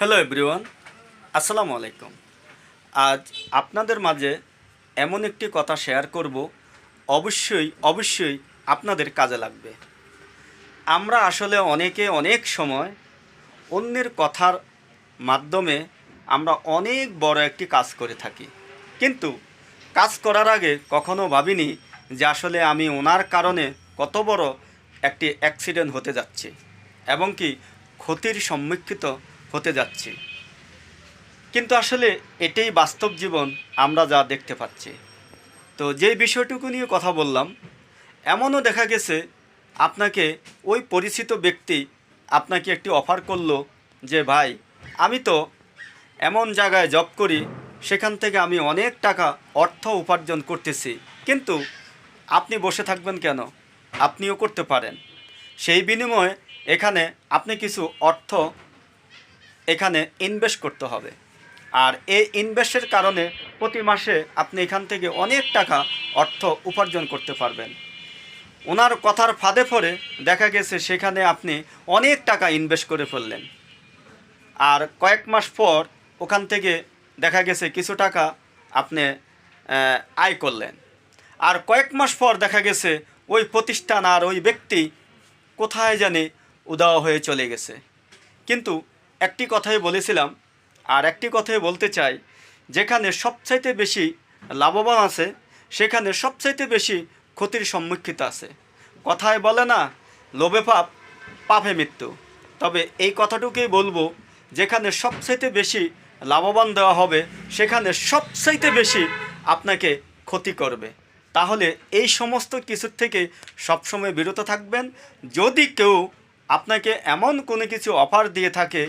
Hello everyone, আসসালামু আলাইকুম। আজ আপনাদের মাঝে এমন একটি কথা শেয়ার করব, অবশ্যই আপনাদের কাজে লাগবে। আমরা আসলে অনেকে অনেক সময় অন্যের কথার মাধ্যমে আমরা অনেক বড় একটি কাজ করে থাকি, কিন্তু কাজ করার আগে কখনো ভাবিনি যে আসলে আমি ওনার কারণে কত বড় একটি অ্যাক্সিডেন্ট হতে যাচ্ছে এবং কি ক্ষতির সম্মুখীন হতে যাচ্ছি। কিন্তু আসলে এটাই বাস্তব জীবন, আমরা যা দেখতে পাচ্ছি। তো যেই বিষয়টুকু নিয়ে কথা বললাম, এমনও দেখা গেছে আপনাকে ওই পরিচিত ব্যক্তি আপনাকে একটি অফার করলো যে ভাই, আমি তো এমন জায়গায় জব করি, সেখান থেকে আমি অনেক টাকা অর্থ উপার্জন করতেছি, কিন্তু আপনি বসে থাকবেন কেন? আপনিও করতে পারেন। সেই বিনিময়ে এখানে আপনি কিছু অর্থ এখানে ইনভেস্ট করতে হবে, আর এই ইনভেস্টের কারণে প্রতি মাসে আপনি এখান থেকে অনেক টাকা অর্থ উপার্জন করতে পারবেন। ওনার কথার ফাঁদে পড়ে দেখা গেছে সেখানে আপনি অনেক টাকা ইনভেস্ট করে ফেললেন, আর কয়েক মাস পর ওখান থেকে দেখা গেছে কিছু টাকা আপনি আয় করলেন, আর কয়েক মাস পর দেখা গেছে ওই প্রতিষ্ঠান আর ওই ব্যক্তি কোথায় জানি উধাও হয়ে চলে গেছে। কিন্তু একটি কথাই বলেছিলাম, আর একটি কথাই বলতে চাই, যেখানে সবচাইতে বেশি লাভবান আছে সেখানে সবচাইতে বেশি ক্ষতির সম্মুখীন আছে। কথায় বলে না, লোভে পাপ, পাপে মৃত্যু। তবে এই কথাটুকুই বলবো, যেখানে সবচাইতে বেশি লাভবান দেওয়া হবে সেখানে সবচাইতে বেশি আপনাকে ক্ষতি করবে। তাহলে এই সমস্ত কিছুর থেকে সবসময় বিরত থাকবেন। যদি কেউ আপনাকে এমন কোনো কিছু অফার দিয়ে থাকে,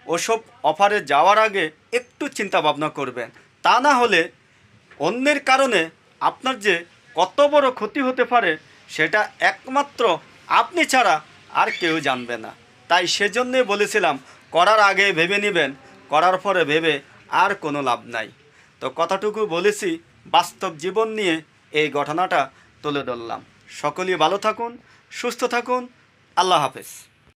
ওসব অফারে যাওয়ার আগে একটু চিন্তা ভাবনা করবেন। তা না হলে অন্যের কারণে আপনার যে কত বড় ক্ষতি হতে পারে সেটা একমাত্র আপনি ছাড়া আর কেউ জানবে না। তাই সেজন্যই বলেছিলাম, করার আগে ভেবে নেবেন, করার পরে ভেবে আর কোনো লাভ নাই। তো কথাটুকু বলেছি, বাস্তব জীবন নিয়ে এই ঘটনাটা তুলে ধরলাম। সকলেই ভালো থাকুন, সুস্থ থাকুন। আল্লাহ হাফেজ।